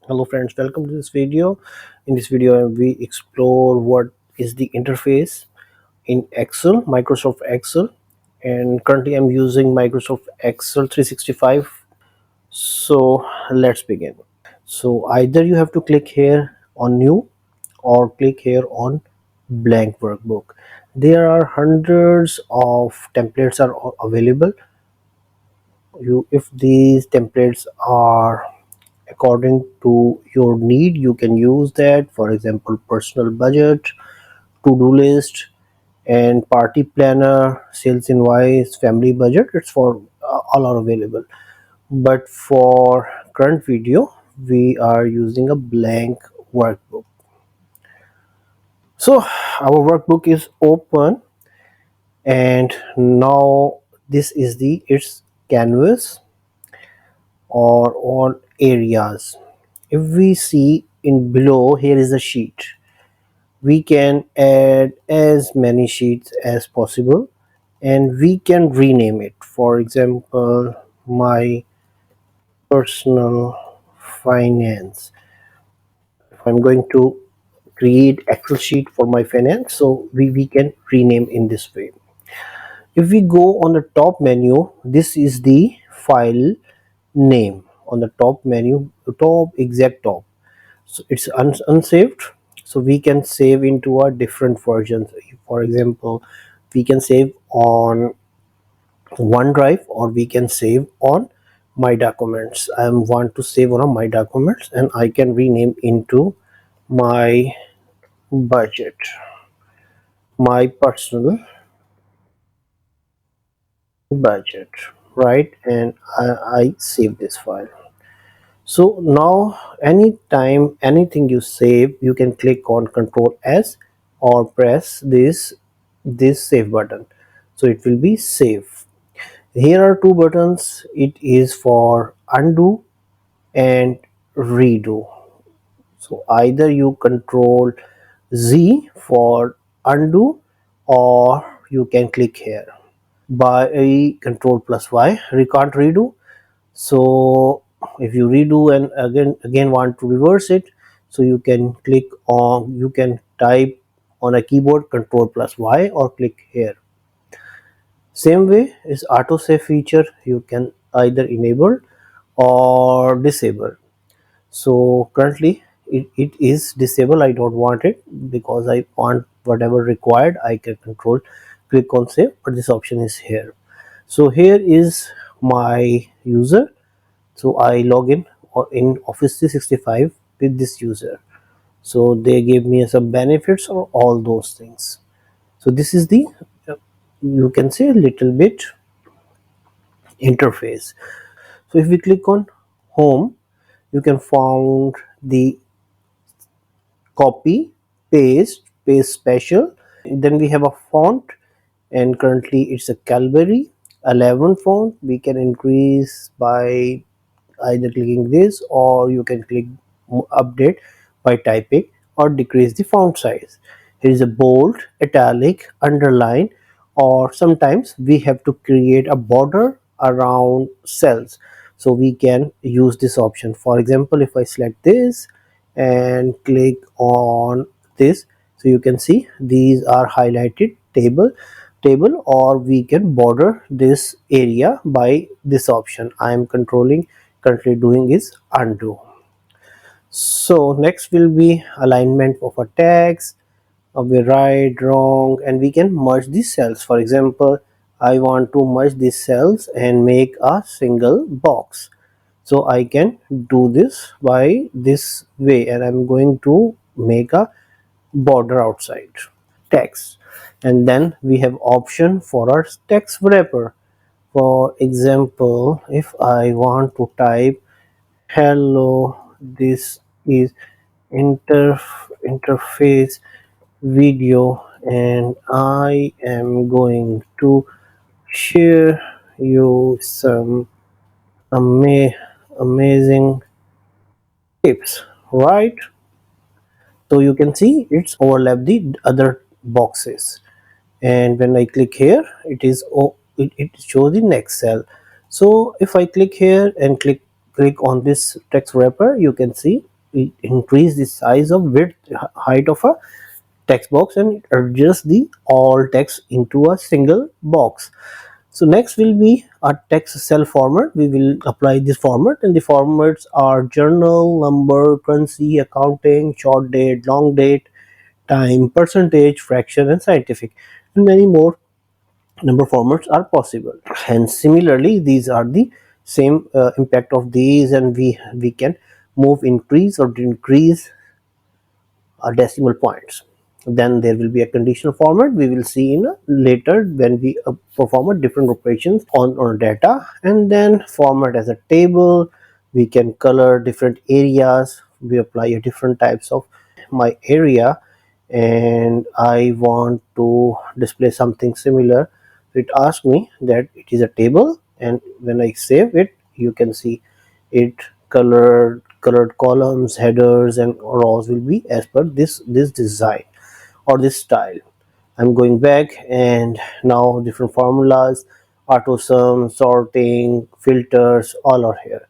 Hello friends, welcome to this video. In this video we explore what is the interface in Excel, Microsoft Excel, and currently I'm using Microsoft Excel 365. So let's begin. So either you have to click here on new or click here on blank workbook. There are hundreds of templates are available. If these templates are according to your need, you can use that. For example, personal budget, to-do list, and party planner, sales invoice, family budget. It's for all are available, but for current video we are using a blank workbook. So our workbook is open, and now this is the its canvas or all areas. If we see in below, here is a sheet. We can add as many sheets as possible, and we can rename it. For example, my personal finance. If I'm going to create Excel sheet for my finance, so we can rename in this way. If we go on the top menu, this is the file name on the top menu, top exact top. So it's unsaved, so we can save into a different versions. For example, we can save on OneDrive or we can save on my documents. I want to save on my documents, and I can rename into my budget, my personal budget, right? And I save this file. So now anytime anything you save, you can click on Control S or press this save button, so it will be save. Here are two buttons. It is for undo and redo. So either you Control Z for undo, or you can click here by Control plus Y. We can't redo, so if you redo and again want to reverse it, so you can click on, you can type on a keyboard Control plus Y or click here. Same way is auto save feature, you can either enable or disable. So currently it is disabled. I don't want it because I want whatever required I can control click on save, but this option is here. So here is my user, so I log in Office 365 with this user. So they gave me some benefits or all those things. So this is the you can say a little bit interface. So if we click on home, you can find the copy, paste special. Then we have a font, and currently it's a Calvary 11 font. We can increase by either clicking this, or you can click update by typing, or decrease the font size. Here is a bold, italic, underline, or sometimes we have to create a border around cells, so we can use this option. For example, if I select this and click on this, so you can see these are highlighted table, or we can border this area by this option. I am controlling currently doing is undo. So next will be alignment of a text, of a right, wrong, and we can merge these cells. For example, I want to merge these cells and make a single box, so I can do this by this way, and I'm going to make a border outside text. And then we have option for our text wrapper. For example, if I want to type hello, this is interface video, and I am going to share you some ama- amazing tips, right? So you can see it's overlap the other boxes, and when I click here, it shows the next cell. So if I click here and click on this text wrapper, you can see increase the size of width height of a text box and adjust the all text into a single box. So next will be a text cell format. We will apply this format, and the formats are journal, number, currency, accounting, short date, long date, time, percentage, fraction, and scientific, and many more number formats are possible. And similarly, these are the same impact of these, and we can move, increase or decrease decimal points. Then there will be a conditional format we will see in a later when we perform a different operations on data. And then format as a table, we can color different areas, we apply a different types of my area, and I want to display something similar. It asks me that it is a table, and when I save it, you can see it colored columns, headers, and rows will be as per this design or this style. I'm going back, and now different formulas, auto sum, sorting, filters, all are here.